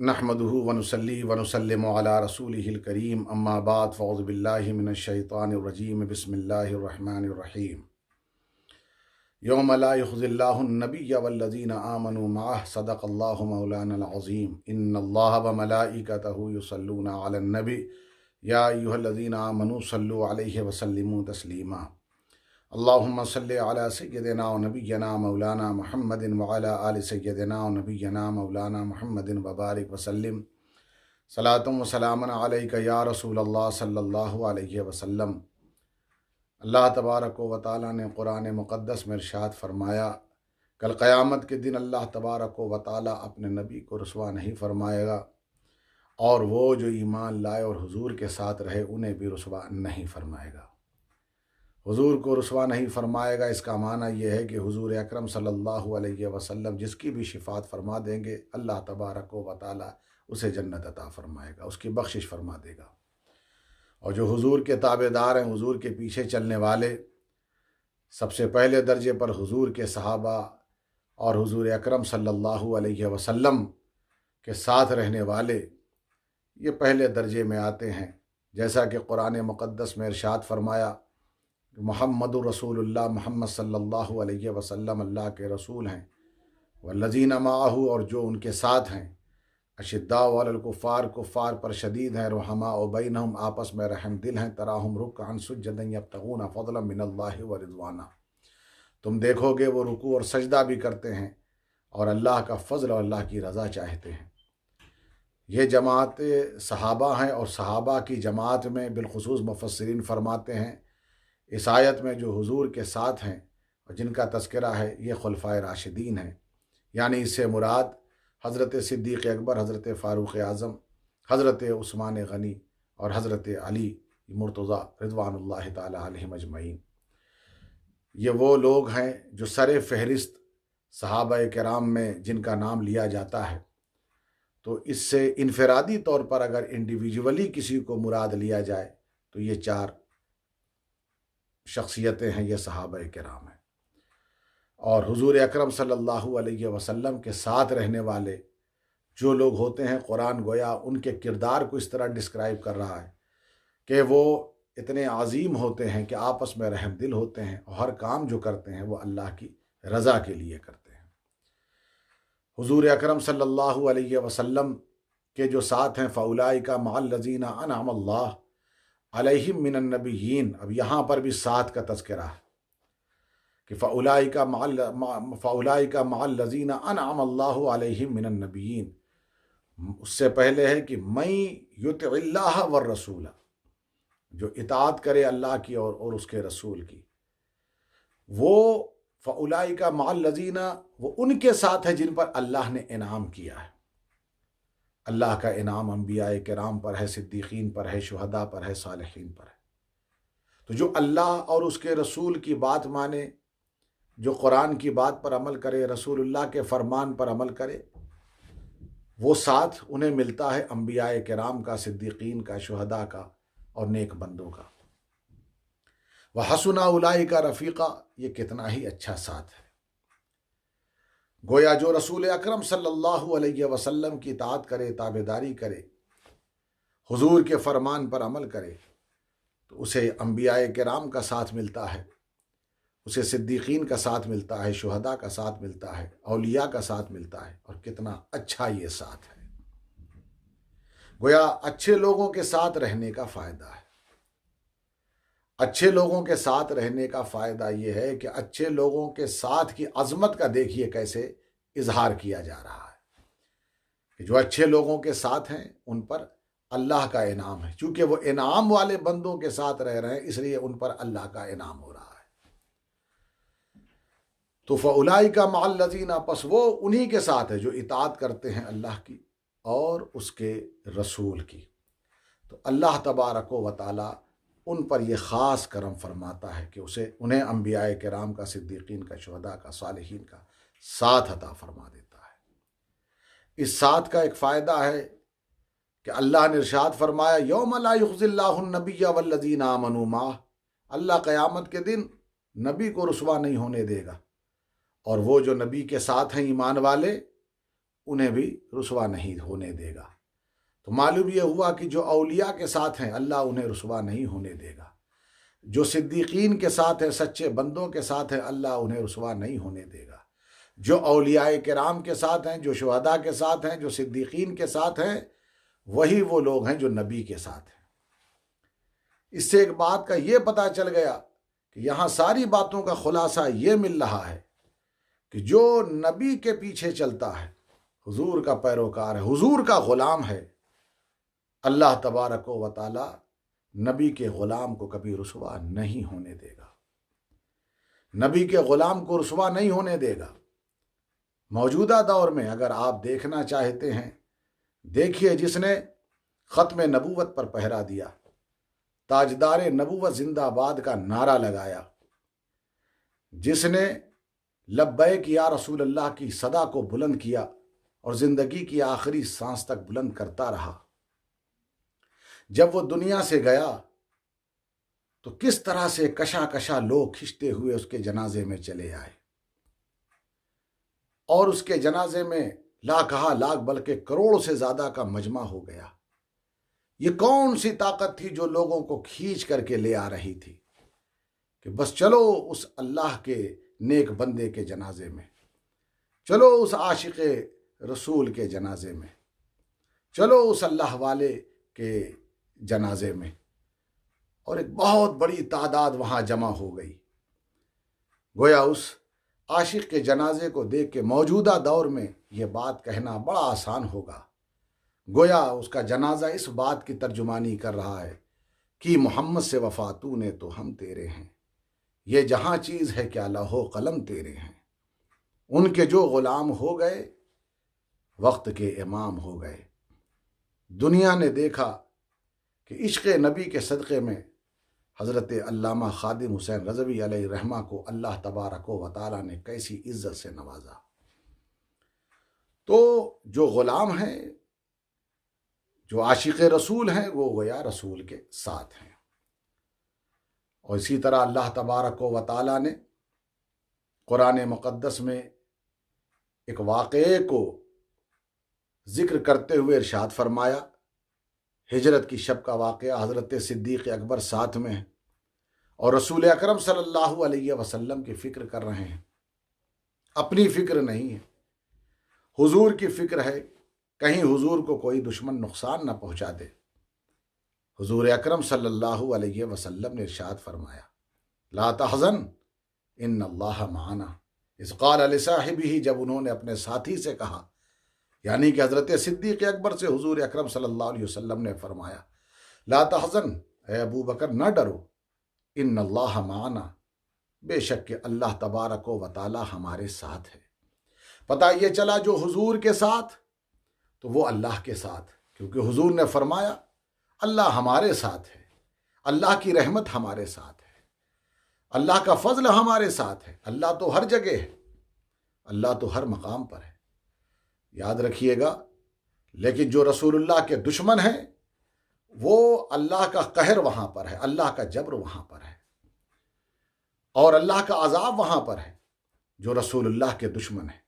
نحمده ونصلي ونسلم على رسوله الكريم اما بعد فاعوذ بالله من الشيطان الرجيم بسم الله الرحمن الرحيم يوم لا يخزي الله النبي والذين آمنوا معه صدق الله مولانا العظيم ان الله وملائكته يصلون على النبي يا ايها الذين آمنوا صلوا عليه وسلموا تسليما اللهم صل على سيدنا ونبينا مولانا محمد وعلى آل سيدنا ونبينا مولانا محمد وبارك وسلم صلاۃ و سلام علیک یا رسول اللہ صلی اللہ علیہ وسلم۔ اللہ تبارک و تعالیٰ نے قرآن مقدس میں ارشاد فرمایا، کل قیامت کے دن اللہ تبارک و تعالیٰ اپنے نبی کو رسوا نہیں فرمائے گا، اور وہ جو ایمان لائے اور حضور کے ساتھ رہے انہیں بھی رسوا نہیں فرمائے گا۔ حضور کو رسوا نہیں فرمائے گا، اس کا معنی یہ ہے کہ حضور اکرم صلی اللہ علیہ وسلم جس کی بھی شفاعت فرما دیں گے اللہ تبارک و تعالیٰ اسے جنت عطا فرمائے گا، اس کی بخشش فرما دے گا۔ اور جو حضور کے تابع دار ہیں، حضور کے پیچھے چلنے والے، سب سے پہلے درجے پر حضور کے صحابہ اور حضور اکرم صلی اللہ علیہ وسلم کے ساتھ رہنے والے، یہ پہلے درجے میں آتے ہیں۔ جیسا کہ قرآن مقدس میں ارشاد فرمایا، محمد رسول اللہ، محمد صلی اللہ علیہ وسلم اللہ کے رسول ہیں، والذین معہ، اور جو ان کے ساتھ ہیں، اشداء علی الکفار، کفار پر شدید ہیں، رحماء بینہم، آپس میں رحم دل ہیں، تراہم رکعا سجدا یبتغون فضلا من اللہ ورضوانا، تم دیکھو گے وہ رکوع اور سجدہ بھی کرتے ہیں اور اللہ کا فضل اور اللہ کی رضا چاہتے ہیں۔ یہ جماعت صحابہ ہیں، اور صحابہ کی جماعت میں بالخصوص مفسرین فرماتے ہیں اس آیت میں جو حضور کے ساتھ ہیں اور جن کا تذکرہ ہے یہ خلفائے راشدین ہیں، یعنی اس سے مراد حضرت صدیق اکبر، حضرت فاروق اعظم، حضرت عثمان غنی اور حضرت علی مرتضیٰ رضوان اللہ تعالی علیہم اجمعین۔ یہ وہ لوگ ہیں جو سر فہرست صحابہ کرام میں جن کا نام لیا جاتا ہے، تو اس سے انفرادی طور پر اگر انڈیویجولی کسی کو مراد لیا جائے تو یہ چار شخصیتیں ہیں، یہ صحابہ کرام ہیں۔ اور حضور اکرم صلی اللہ علیہ وسلم کے ساتھ رہنے والے جو لوگ ہوتے ہیں، قرآن گویا ان کے کردار کو اس طرح ڈسکرائب کر رہا ہے کہ وہ اتنے عظیم ہوتے ہیں کہ آپس میں رحم دل ہوتے ہیں، اور ہر کام جو کرتے ہیں وہ اللہ کی رضا کے لیے کرتے ہیں۔ حضور اکرم صلی اللہ علیہ وسلم کے جو ساتھ ہیں، فاولئک مع الذین انعم اللہ علیہم من النبیین، اب یہاں پر بھی ساتھ کا تذکرہ ہے کہ فاولئک مع الذین انعم اللہ علیہم من النبیین، اس سے پہلے ہے کہ من یطع اللہ والرسول، جو اطاعت کرے اللہ کی اور اس کے رسول کی، وہ فاولئک مع الذین، وہ ان کے ساتھ ہے جن پر اللہ نے انعام کیا ہے۔ اللہ کا انعام انبیاء کرام پر ہے، صدیقین پر ہے، شہداء پر ہے، صالحین پر ہے۔ تو جو اللہ اور اس کے رسول کی بات مانے، جو قرآن کی بات پر عمل کرے، رسول اللہ کے فرمان پر عمل کرے، وہ ساتھ انہیں ملتا ہے انبیاء کرام کا، صدیقین کا، شہداء کا اور نیک بندوں کا۔ وحسن اولئک رفیقا، یہ کتنا ہی اچھا ساتھ ہے۔ گویا جو رسول اکرم صلی اللہ علیہ وسلم کی اطاعت کرے، تابعداری کرے، حضور کے فرمان پر عمل کرے، تو اسے انبیاء کرام کا ساتھ ملتا ہے، اسے صدیقین کا ساتھ ملتا ہے، شہداء کا ساتھ ملتا ہے، اولیاء کا ساتھ ملتا ہے، اور کتنا اچھا یہ ساتھ ہے۔ گویا اچھے لوگوں کے ساتھ رہنے کا فائدہ ہے۔ اچھے لوگوں کے ساتھ رہنے کا فائدہ یہ ہے کہ اچھے لوگوں کے ساتھ کی عظمت کا دیکھیے کیسے اظہار کیا جا رہا ہے کہ جو اچھے لوگوں کے ساتھ ہیں ان پر اللہ کا انعام ہے، چونکہ وہ انعام والے بندوں کے ساتھ رہ رہے ہیں اس لیے ان پر اللہ کا انعام ہو رہا ہے۔ تو فاولئک مع الذین، پس وہ انہی کے ساتھ ہے جو اطاعت کرتے ہیں اللہ کی اور اس کے رسول کی۔ تو اللہ تبارک و تعالی ان پر یہ خاص کرم فرماتا ہے کہ انہیں انبیاء کرام کا، صدیقین کا، شہداء کا، صالحین کا ساتھ عطا فرما دیتا ہے۔ اس ساتھ کا ایک فائدہ ہے کہ اللہ نے ارشاد فرمایا، یوم لا یخزی اللہ النبی والذین آمنوا معہ، اللہ قیامت کے دن نبی کو رسوا نہیں ہونے دے گا، اور وہ جو نبی کے ساتھ ہیں ایمان والے انہیں بھی رسوا نہیں ہونے دے گا۔ تو معلوم یہ ہوا کہ جو اولیاء کے ساتھ ہیں اللہ انہیں رسوا نہیں ہونے دے گا، جو صدیقین کے ساتھ ہیں، سچے بندوں کے ساتھ ہیں، اللہ انہیں رسوا نہیں ہونے دے گا۔ جو اولیاء کرام کے ساتھ ہیں، جو شہداء کے ساتھ ہیں، جو صدیقین کے ساتھ ہیں، وہی وہ لوگ ہیں جو نبی کے ساتھ ہیں۔ اس سے ایک بات کا یہ پتہ چل گیا کہ یہاں ساری باتوں کا خلاصہ یہ مل رہا ہے کہ جو نبی کے پیچھے چلتا ہے، حضور کا پیروکار ہے، حضور کا غلام ہے، اللہ تبارک و تعالی نبی کے غلام کو کبھی رسوا نہیں ہونے دے گا، نبی کے غلام کو رسوا نہیں ہونے دے گا۔ موجودہ دور میں اگر آپ دیکھنا چاہتے ہیں، دیکھیے جس نے ختم نبوت پر پہرا دیا، تاجدار نبوت زندہ آباد کا نعرہ لگایا، جس نے لبیک یا رسول اللہ کی صدا کو بلند کیا اور زندگی کی آخری سانس تک بلند کرتا رہا، جب وہ دنیا سے گیا تو کس طرح سے کشا کشا لوگ کھنچتے ہوئے اس کے جنازے میں چلے آئے، اور اس کے جنازے میں لا کہا لاکھ بلکہ کروڑوں سے زیادہ کا مجمع ہو گیا۔ یہ کون سی طاقت تھی جو لوگوں کو کھینچ کر کے لے آ رہی تھی کہ بس چلو اس اللہ کے نیک بندے کے جنازے میں، چلو اس عاشق رسول کے جنازے میں، چلو اس اللہ والے کے جنازے میں، اور ایک بہت بڑی تعداد وہاں جمع ہو گئی۔ گویا اس عاشق کے جنازے کو دیکھ کے موجودہ دور میں یہ بات کہنا بڑا آسان ہوگا، گویا اس کا جنازہ اس بات کی ترجمانی کر رہا ہے کہ محمد سے وفا تو نے تو ہم تیرے ہیں، یہ جہاں چیز ہے کیا لوح و قلم تیرے ہیں، ان کے جو غلام ہو گئے وقت کے امام ہو گئے۔ دنیا نے دیکھا کہ عشق نبی کے صدقے میں حضرت علامہ خادم حسین رضوی علیہ رحمہ کو اللہ تبارک و تعالی نے کیسی عزت سے نوازا۔ تو جو غلام ہیں، جو عاشق رسول ہیں، وہ گویا رسول کے ساتھ ہیں۔ اور اسی طرح اللہ تبارک و تعالی نے قرآن مقدس میں ایک واقعے کو ذکر کرتے ہوئے ارشاد فرمایا، ہجرت کی شب کا واقعہ، حضرت صدیق اکبر ساتھ میں ہیں اور رسول اکرم صلی اللہ علیہ وسلم کی فکر کر رہے ہیں، اپنی فکر نہیں ہے، حضور کی فکر ہے، کہیں حضور کو کوئی دشمن نقصان نہ پہنچا دے۔ حضور اکرم صلی اللہ علیہ وسلم نے ارشاد فرمایا، لا تحزن ان اللہ معنا، اذ قال لصاحبہ، جب انہوں نے اپنے ساتھی سے کہا، یعنی کہ حضرت صدیق اکبر سے حضور اکرم صلی اللہ علیہ وسلم نے فرمایا، لا تحزن، اے ابو بکر نہ ڈرو، ان اللہ معنا، بے شک کہ اللہ تبارک و تعالی ہمارے ساتھ ہے۔ پتہ یہ چلا جو حضور کے ساتھ تو وہ اللہ کے ساتھ، کیونکہ حضور نے فرمایا اللہ ہمارے ساتھ ہے، اللہ کی رحمت ہمارے ساتھ ہے، اللہ کا فضل ہمارے ساتھ ہے، اللہ تو ہر جگہ ہے، اللہ تو ہر مقام پر ہے۔ یاد رکھیے گا، لیکن جو رسول اللہ کے دشمن ہیں وہ اللہ کا قہر وہاں پر ہے، اللہ کا جبر وہاں پر ہے، اور اللہ کا عذاب وہاں پر ہے۔ جو رسول اللہ کے دشمن ہیں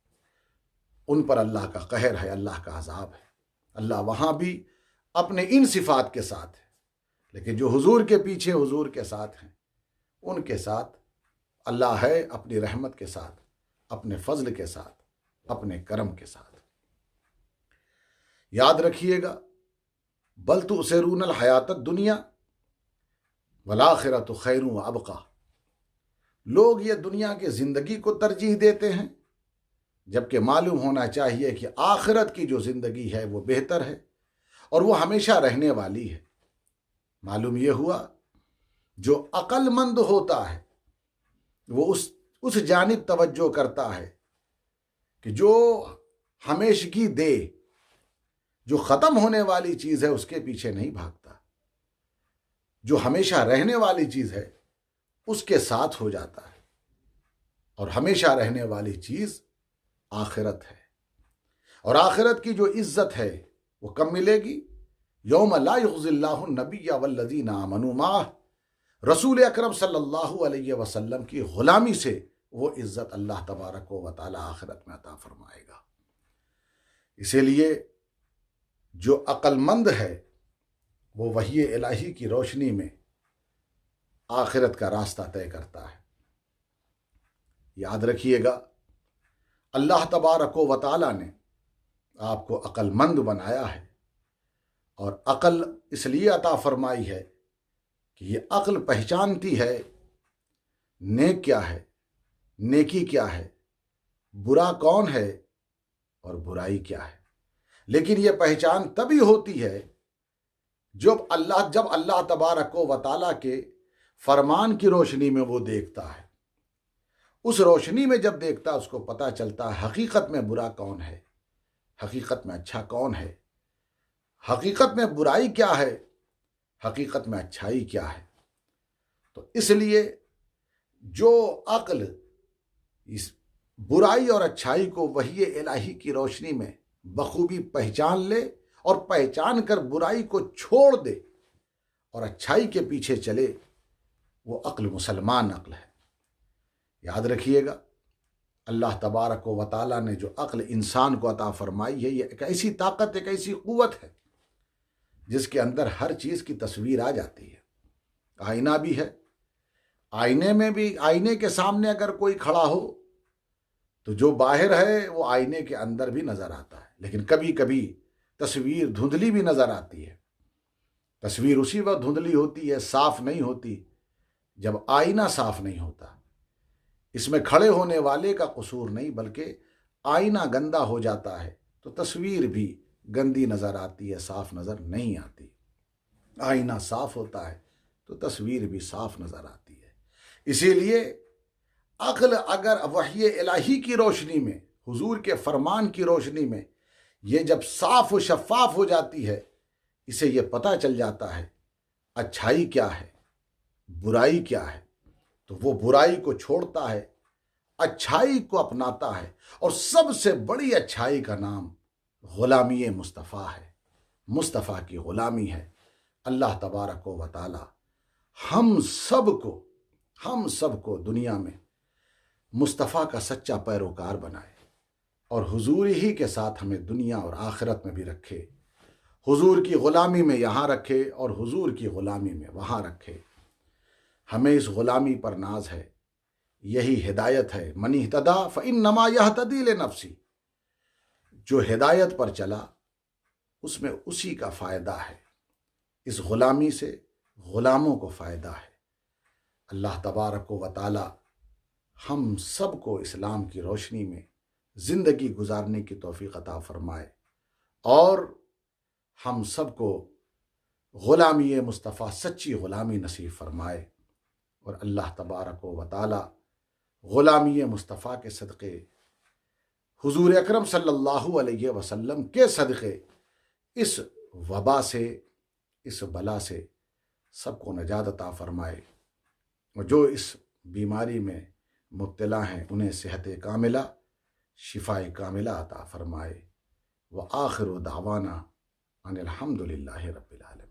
ان پر اللہ کا قہر ہے، اللہ کا عذاب ہے۔ اللہ وہاں بھی اپنے ان صفات کے ساتھ ہے، لیکن جو حضور کے پیچھے حضور کے ساتھ ہیں ان کے ساتھ اللہ ہے، اپنی رحمت کے ساتھ، اپنے فضل کے ساتھ، اپنے کرم کے ساتھ۔ یاد رکھیے گا، بل تؤثرون الحیات الدنیا والآخرۃ خیر وابقی، لوگ یہ دنیا کی زندگی کو ترجیح دیتے ہیں، جبکہ معلوم ہونا چاہیے کہ آخرت کی جو زندگی ہے وہ بہتر ہے اور وہ ہمیشہ رہنے والی ہے۔ معلوم یہ ہوا جو عقل مند ہوتا ہے وہ اس جانب توجہ کرتا ہے کہ جو ہمیشگی دے، جو ختم ہونے والی چیز ہے اس کے پیچھے نہیں بھاگتا، جو ہمیشہ رہنے والی چیز ہے اس کے ساتھ ہو جاتا ہے، اور ہمیشہ رہنے والی چیز آخرت ہے۔ اور آخرت کی جو عزت ہے وہ کب ملے گی؟ یوم لا یخزی اللہ النبی والذین آمنوا معہ، رسول اکرم صلی اللہ علیہ وسلم کی غلامی سے وہ عزت اللہ تبارک و تعالی آخرت میں عطا فرمائے گا۔ اسی لیے جو عقل مند ہے وہ وحی الہی کی روشنی میں آخرت کا راستہ طے کرتا ہے۔ یاد رکھیے گا، اللہ تبارک و تعالی نے آپ کو عقل مند بنایا ہے، اور عقل اس لیے عطا فرمائی ہے کہ یہ عقل پہچانتی ہے نیک کیا ہے، نیکی کیا ہے، برا کون ہے اور برائی کیا ہے۔ لیکن یہ پہچان تبھی ہوتی ہے جب اللہ تبارک و تعالی کے فرمان کی روشنی میں وہ دیکھتا ہے۔ اس روشنی میں جب دیکھتا اس کو پتہ چلتا ہے حقیقت میں برا کون ہے، حقیقت میں اچھا کون ہے، حقیقت میں برائی کیا ہے، حقیقت میں اچھائی کیا ہے۔ تو اس لیے جو عقل اس برائی اور اچھائی کو وحی الہی کی روشنی میں بخوبی پہچان لے اور پہچان کر برائی کو چھوڑ دے اور اچھائی کے پیچھے چلے، وہ عقل مسلمان عقل ہے۔ یاد رکھیے گا، اللہ تبارک و تعالی نے جو عقل انسان کو عطا فرمائی ہے، یہ ایک ایسی طاقت، ایک ایسی قوت ہے جس کے اندر ہر چیز کی تصویر آ جاتی ہے۔ آئینہ بھی ہے، آئینے میں بھی، آئینے کے سامنے اگر کوئی کھڑا ہو تو جو باہر ہے وہ آئینے کے اندر بھی نظر آتا ہے، لیکن کبھی کبھی تصویر دھندلی بھی نظر آتی ہے۔ تصویر اسی وقت دھندلی ہوتی ہے، صاف نہیں ہوتی، جب آئینہ صاف نہیں ہوتا۔ اس میں کھڑے ہونے والے کا قصور نہیں، بلکہ آئینہ گندا ہو جاتا ہے تو تصویر بھی گندی نظر آتی ہے، صاف نظر نہیں آتی۔ آئینہ صاف ہوتا ہے تو تصویر بھی صاف نظر آتی ہے۔ اسی لیے عقل اگر وحی الہی کی روشنی میں، حضور کے فرمان کی روشنی میں یہ جب صاف و شفاف ہو جاتی ہے، اسے یہ پتہ چل جاتا ہے اچھائی کیا ہے، برائی کیا ہے، تو وہ برائی کو چھوڑتا ہے، اچھائی کو اپناتا ہے، اور سب سے بڑی اچھائی کا نام غلامی مصطفیٰ ہے، مصطفیٰ کی غلامی ہے۔ اللہ تبارک و تعالی ہم سب کو دنیا میں مصطفیٰ کا سچا پیروکار بنائے، اور حضور ہی کے ساتھ ہمیں دنیا اور آخرت میں بھی رکھے، حضور کی غلامی میں یہاں رکھے اور حضور کی غلامی میں وہاں رکھے۔ ہمیں اس غلامی پر ناز ہے، یہی ہدایت ہے۔ من اہتدی فانما یہتدی لنفسی، جو ہدایت پر چلا اس میں اسی کا فائدہ ہے، اس غلامی سے غلاموں کو فائدہ ہے۔ اللہ تبارک و تعالی ہم سب کو اسلام کی روشنی میں زندگی گزارنے کی توفیق عطا فرمائے، اور ہم سب کو غلامی مصطفیٰ سچی غلامی نصیب فرمائے، اور اللہ تبارک و تعالی غلامی مصطفیٰ کے صدقے، حضور اکرم صلی اللہ علیہ وسلم کے صدقے، اس وبا سے، اس بلا سے سب کو نجات عطا فرمائے، اور جو اس بیماری میں مبتلا ہیں انہیں صحت کاملہ، شفاء کاملہ عطا فرمائے۔ وآخر دعوانا ان الحمد للہ رب العالمین۔